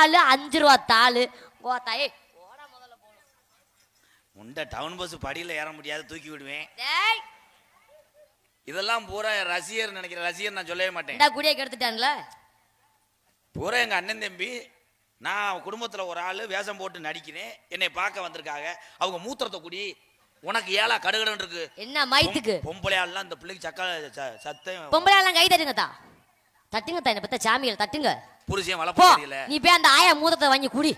ஆளு 5 ரூபா தாளு ஓத்தாயே முண்ட டவுன் பஸ் படியில ஏற முடியாது, தூக்கி விடுவேன். இதெல்லாம் பூரா ரசிகர் நினைக்கிற ரசிகர் நான் சொல்லவே மாட்டேன். குடியை கெடுத்துட்டான்ல பூரா எங்க அண்ணன் தம்பி. நான் குடும்பத்துல ஒரு ஆளு வேஷம் போட்டு நடிக்கிறேன், என்னை பார்க்க வந்திருக்காங்க. அவங்க மூத்திரத்தை குடி, உனக்கு ஏழா கடுகடன் இருக்கு. என்ன மயத்துக்கு பொம்பளை ஆள்லாம் இந்த பிள்ளைக்கு சத்தம். பொம்பளை ஆள்லாம் கை தட்டுங்கத்தா, தட்டுங்கத்தா, என்ன பத்த சாமிகள் தட்டுங்க. புருஷன் வளர்ப்ப தெரியல, நீ போய் அந்த ஆயா மூத்தத்தை வாங்கி குடி.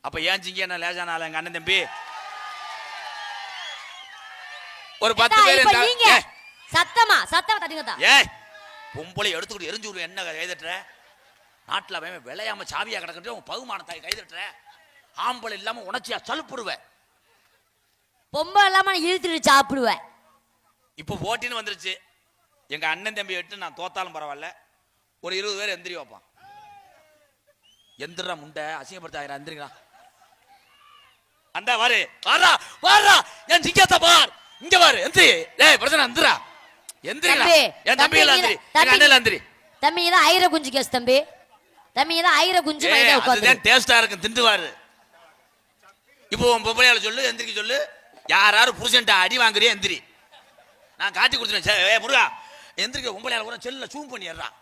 அப்ப ஏன் சிங்க என்ன லேசான ஆளு எங்க அண்ணன் தம்பி. ஒரு 10 பேர் நீங்க சத்தமா தட்டுங்கத்தா. ஏய் பொம்பளை எடுத்துக்கிட்டு எரிஞ்சு விடு, என்ன கை தட்டுற? நாட்டுல அவன் விளையாம சாவியா கிடக்கிட்டு உன் பகுமானத்தாய் கை தட்டுற. ஆம்பளை இல்லாம உணர்ச்சியா சலுப்புடுவேன், பொம்பளை இல்லாம இழுத்துட்டு சாப்பிடுவேன். இப்ப போட்டின்னு வந்துருச்சு. எங்க அண்ணன் தம்பி எட்டு நான் தோத்தாலும் பரவாயில்ல, ஒரு 20 பேர் எந்திரி வைப்பான். எந்திரா முண்டை அசிங்கப்படுத்தாயிரம் எந்திரிங்களா. அந்த வாரு வாரா வாரா என் சிங்கத்தை பார், இங்க பாரு எந்திரி. டேய் பிரச்சனை எந்திரா எந்திரிங்களா. என் தம்பி எல்லாம் எந்திரி, எங்க அண்ணன் எந்திரி. தம்பி இதான் ஐர குஞ்சு கேஸ் தம்பி, தம்பி இதான் ஐர குஞ்சு மைதா உட்கார்ந்து. அதுதான் டேஸ்டா இருக்கு, திண்டுவாரு. இப்போ உன் பொம்பளையால சொல்லு, எந்திரிக்க சொல்லு. யாராரு புருஷன்ட்ட அடி வாங்குறியா எந்திரி, நான் காட்டி கொடுத்துறேன். ஏ முருகா எந்திரிக்க. பொம்பளையால கூட செல்ல ஜூம் பண்ணிடுறான்,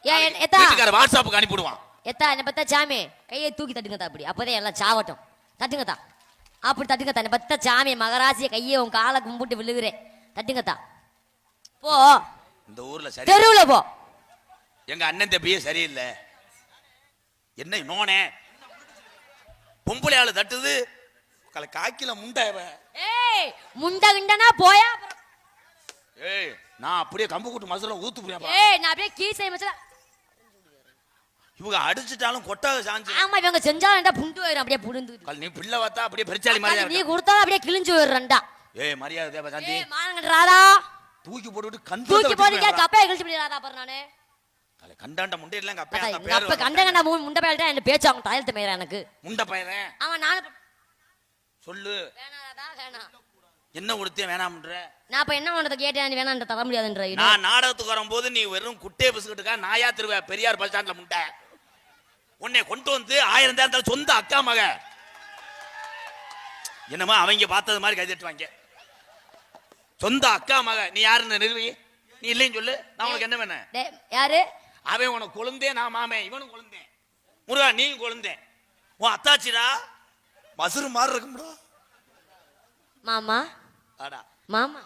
வீட்டுக்கார வாட்ஸ்அப்புக்கு அனுப்பிடுவான். எத்தா என்ன பத்தா சாமி கையை தூக்கி தட்டுங்கத்தா, அப்படி அப்பதான் எல்லாம் சாவட்டும். தட்டுங்கத்தா, அப்படி தட்டுங்கத்தா. என்ன பத்தா சாமி மகராசிய கையை உன் காலை கும்பிட்டு விழுகிறேன், தட்டுங்கத்தா. போ இந்த ஊர்ல சரி, தெருவுல போ. எங்க அண்ணன் தம்பியே சரியில்லை. என்ன நோனே பொம்பளையால தட்டுது, காக்கில முண்டை. ஏய் முண்டை கிண்டனா போயா. ஏய் நான் அப்படியே கம்பு கூட்டு மசாலா ஊத்து போறேன். ஏய் நான் அப்படியே கீசை மசாலா. இவங்க அடிச்சிட்டாலும் கொட்டாத சாஞ்சு. ஆமா இவங்க செஞ்சாலண்டா புண்டு வரும், அப்படியே புடுந்து. நீ பிள்ளை பார்த்தா அப்படியே பெருச்சாலி மாதிரி நீ கொடுத்தா அப்படியே கிழிஞ்சு வர்றண்டா. ஏய் மரியாதை தேவ சாந்தி. ஏய் மானங்கட ராதா தூக்கி போட்டுட்டு கந்து தூக்கி போடுங்க, கப்பைய கிழிச்சு போடி ராதா பாரு. நானே கல கண்டாண்ட முண்டை இல்லங்க அப்பே அந்த பேர். அப்ப கண்டங்கண்டா முண்டை பேல்டா என்ன பேச்சாங்க தாயல்த மேயற எனக்கு. முண்டை பையன் அவன் நான் சொல்லு. வேணா ராதா வேணா. என்ன கொடுத்தே வேணாம்ன்ற? நான் அப்ப என்ன பண்றது கேட்டேன், நீ வேணான்ற தர முடியாதுன்ற. நான் நாடகத்துக்கு வரும்போது நீ வெறும் குட்டே பிஸ்கட்டுக்கா நாயா திருவே பெரியார் பஸ் ஸ்டாண்ட்ல முண்டை. உன்னை கொண்டு வந்து 1000 தான் சொந்த அக்கா மக. என்னமா அவங்க பார்த்தது மாதிரி கை தட்டுவாங்க. சொந்த அக்கா மக நீ யாருன்னு நிறுவி. நீ இல்லைன்னு சொல்லு, நான் உனக்கு என்ன வேணும்? யாரு அவன் உனக்கு கொழுந்தே, நான் மாமே. இவனும் கொழுந்தேன். முருகா நீ கொழுந்தேன். உன் அத்தாச்சிடா மசுறு மாதிரி இருக்கும்டா மாமா. ஆடா மாமா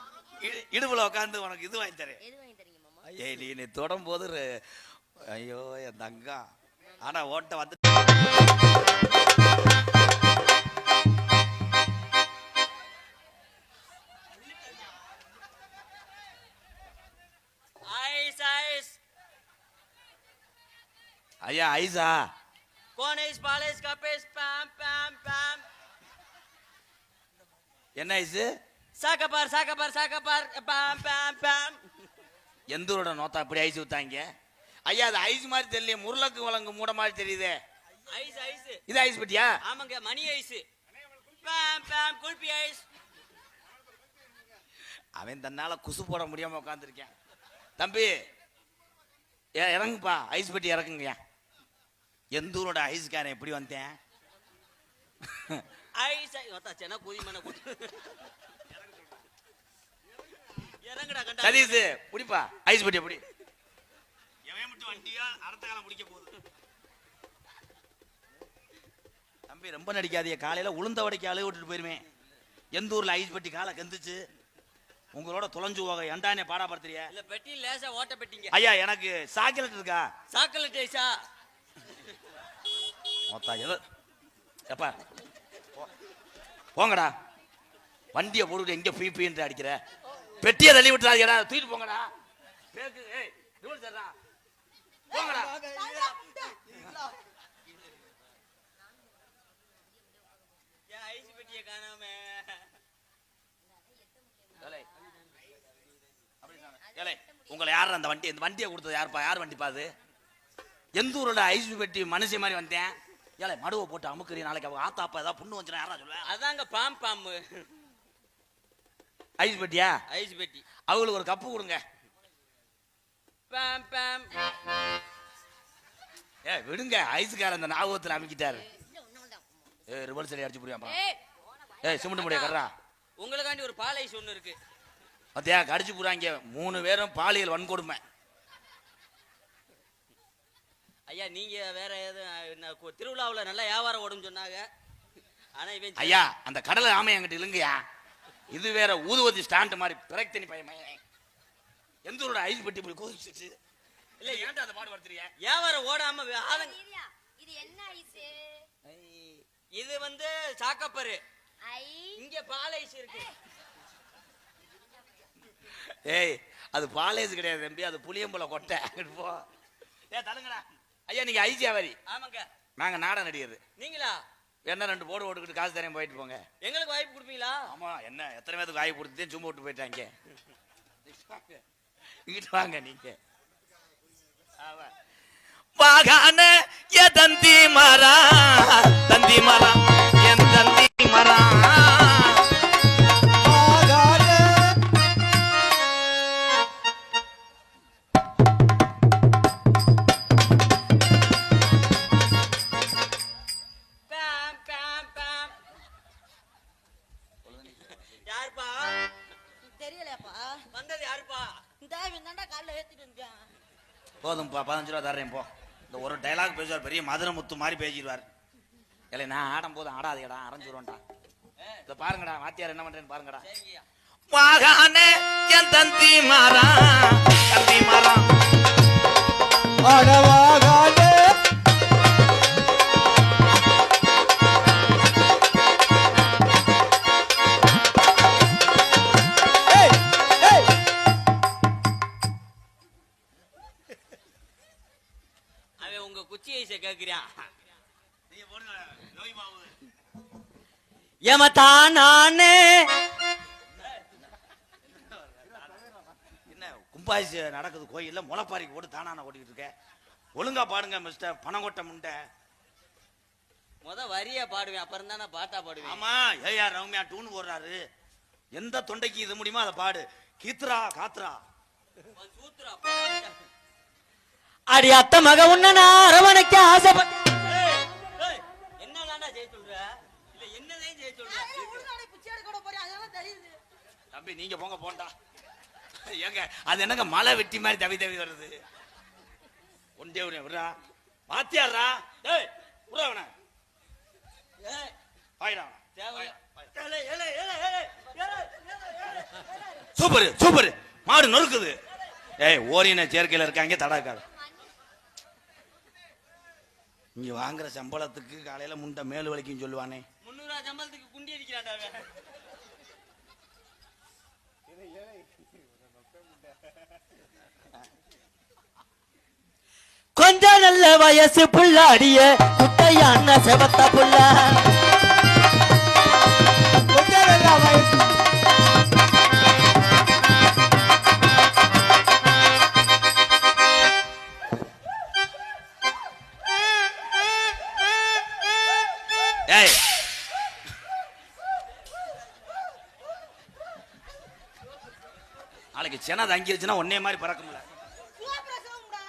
இடுப்புல உட்காந்து உனக்கு இது வாங்கி தரேன். எது வாங்கி தரீங்க மாமா? ஏய் நீ தொடும் போது ஐயோ என் தங்கா. ஆனா ஓட்ட வந்து ஐயா ஐஸா कौन है इस बालेस का पेस पैम पैम पैम என்ன ஐஸு? சாக்கபார் पैम पैम पैम. எந்தூரோட நோத்தா அப்படி ஐஸ் ஊத்தாங்க? ஐயா அது ஐஸ் மாதிரி தெரியல, முருளக்கு வழங்கு மூட மாதிரி தெரியுது. ஐஸ் ஐஸ் இது ஐஸ் பட்டியா? ஆமாங்க மணி ஐஸ். पैम पैम குல்பி ஐஸ். அவன் தன்னால குசு போட முடியாம உட்காந்துருக்கேன். தம்பி இறங்குப்பா, ஐஸ் பெட்டி இறக்குங்க. எந்தூரோட ஐஸ்காரன் எப்படி வந்தேன்? ஐஸ் சென்ன கூதி மன கூதி இறங்குடா கண்டா. சதீஷ் புடிப்பா ஐஸ் பெட்டி எப்படி? எவன் மட்டும் வண்டியா அடுத்த காலம் முடிக்க போகுது. தம்பி ரொம்ப நடிக்காதீங்க, காலையில உளுந்த வடைக்கு அழுக விட்டுட்டு போயிருவேன். எந்த ஊர்ல ஐஸ் பெட்டி காலை கந்துச்சு உங்களோட தொலைஞ்சு போக எண்டானே பாடாப்படுத்துறியா? இல்ல பெட்டி லேசா ஓட்ட பெட்டிங்க. ஐயா எனக்கு சாக்லேட் இருக்கா? சாக்லேட் ஐஸா? மொத்தா எது எப்பா போங்கடா, வண்டியை போட்டுட்டு எங்க பீப்பின்னு அடிக்கிற? பெட்டியை தள்ளி விட்டுறாதீங்கடா, தூக்கிட்டு போங்கடா. போங்கடா. ஐஸ் பெட்டியை காணாம. உங்களை யார் அந்த வண்டி, இந்த வண்டியை கொடுத்தது யாருப்பா? யார் வண்டி பாது? எந்த ஊரோட ஐஸ் பெட்டி மனுஷ மாதிரி வந்தேன். ஏழை மடுவை போட்டு அமுக்குறீ, நாளைக்கு அவங்க ஆத்தாப்பா ஏதாவது புண்ணு வந்துச்சுன்னா யாரா சொல்லுவேன்? அதாங்க பாம் பாம் ஐஸ் பெட்டியா? ஐஸ் பெட்டி. அவங்களுக்கு ஒரு கப்பு கொடுங்க. பாம் பாம் ஏ விடுங்க ஐஸ்கார அந்த ஞாபகத்துல அமைக்கிட்டாரு. ரிவர்ஸ் அடி அடிச்சு புரியாமா? சிமெண்ட் முடிய கர்றா. உங்களுக்காண்டி ஒரு பால் ஐஸ் ஒண்ணு இருக்கு. பாத்தியா கடிச்சு புறாங்க 3 பேரும் பாலியல் வன்கொடுமை. ஐயா நீங்க வேற எதுவும் திருவிழாவில் நல்லா வியாபாரம் ஓடும் சொன்னாங்க. ஆனா இவன் ஐயா அந்த கடலை ஆமை என்கிட்ட இல்லைங்கய்யா. இது வேற ஊதுவத்தி ஸ்டாண்ட் மாதிரி பிறகு தனி பையன் எந்தோட ஐஸ் பெட்டி இப்படி கொதிச்சிச்சு. இல்ல ஏன்டா அந்த பாடு வருத்துறியா? வியாபாரம் ஓடாம இது என்ன ஐஸ்? இது வந்து சாக்கப்பரு. இங்க பால் ஐஸ் இருக்கு. ஏய் அது பாலேஸ் கிடையாது தம்பி, அது புளியம்புல கொட்டை. போ தடுங்கடா. ஐயா நீங்க ஐஸ் வியாபாரி? ஆமாங்க. நாங்க நாடகம் நடிகர். நீங்களா? என்ன 2 போர்டு ஓட்டுக்கிட்டு காசு தரேன் போயிட்டு போங்க. எங்களுக்கு வாய்ப்பு கொடுப்பீங்களா? ஆமா. என்ன எத்தனை பேருக்கு வாய்ப்பு கொடுத்தேன் சும்மா விட்டு போயிட்டாங்க. இங்கிட்டு வாங்க நீங்க. வாகான ஏ தந்தி மரா தந்தி மரா என் தந்தி மரா யாருப்பா? தெரியலப்பா. வந்தது யாருப்பா? இந்த இவன்தான்டா காலைல ஏத்திட்டு வந்தேன். போதும்பா 15 ரூபா தர்றேன் போ. இந்த ஒரு டைலாக் பேசுவார் பெரிய மதுரை முத்து மாதிரி பேசிடுவார். இல்லை நான் ஆடும் போது ஆடாதேடா அரைஞ்சிருவோம்டா. இதை பாருங்கடா வாத்தியார் என்ன பண்றேன்னு பாருங்கடா. வாகானே என் தந்தி மரா தந்தி மரா அடவாகானே அவன் உங்க குச்சி ஐச கேக்குறான். ஏமத்தான் நானே என்ன கும்பாசி நடக்குது கோயில்ல முளைப்பாரிக்கு போட்டு தானான ஓட்டிக்கிட்டு இருக்க. ஒழுங்கா பாடுங்க மிஸ்டர் பணங்கொட்டை முண்டை. வரியா பாடுவேன் அப்புறம் தானே பாட்டா பாடுவேன். ஆமா ஏஆர் ரவுமியா டூன் போடுறாரு. எந்த தொண்டைக்கு இது முடியுமோ அதை பாடு. கீத்ரா காத்ரா அடி அத்த மக உன்ன நான் அரவணைக்க ஆசைப்பட்ட. என்னடா செய்ய சொல்ற? இல்ல என்னதான் செய்ய சொல்ற? உளுந்தாடை பிச்சை எடுக்க கூட போறேன், அதெல்லாம் தெரியுது. தம்பி நீங்க போங்க போண்டா. ஏங்க அது என்னங்க மலை வெட்டி மாதிரி தவி தவி வருது. ஒன்றே ஒரே விடுறா மாத்தியாடுறா. டேய் விடுறா அவனை. வாயிடா சூப்பர் சூப்பர் மாடு நொறுக்குது. ஏய் ஓரின சேர்க்கையில இருக்காங்க தடாக்காது. இங்க வாங்குற சம்பளத்துக்கு காலையில முண்டை மேலு வலிக்கும் சொல்லுவானே. 300 சம்பளத்துக்கு குண்டி அடிக்கிறான்டா. கொஞ்ச நல்ல வயசு புள்ள அடிய குட்டையான செவத்த புள்ள. ஏய் நாளைக்கு சென தங்கிருச்சுன்னா ஒன்னே மாதிரி பறக்கும்ல. சுகப்பிரசவம்டா.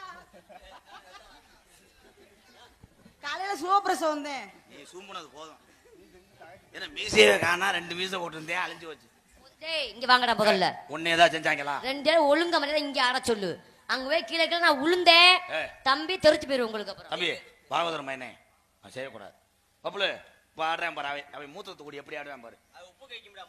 காலையில சுகப்பிரசவம் வந்தேன். நீ சூம்புனது போதும். ஏன்னா மீசையை காணா 2 மீசை போட்டிருந்தேன் அழிஞ்சு வச்சு. டேய் இங்க வாங்கடா முதல்ல. ஒன்னே தான் செஞ்சாங்களா? 2 பேரும் ஒழுங்கா மரியாதை இங்க ஆட சொல்லு. அங்க போய் கீழே கீழே நான் உளுந்தேன். தம்பி தெரிச்சு போயிரு உங்களுக்கு அப்புறம். தம்பி பாகவதர் மைனே செய்யக்கூடாது. பப்புல பாடுறேன் பாரு. அவன் மூத்தத்தை கூடி எப்படி ஆடுவேன் பாரு. உப்பு கைக்கும்டா.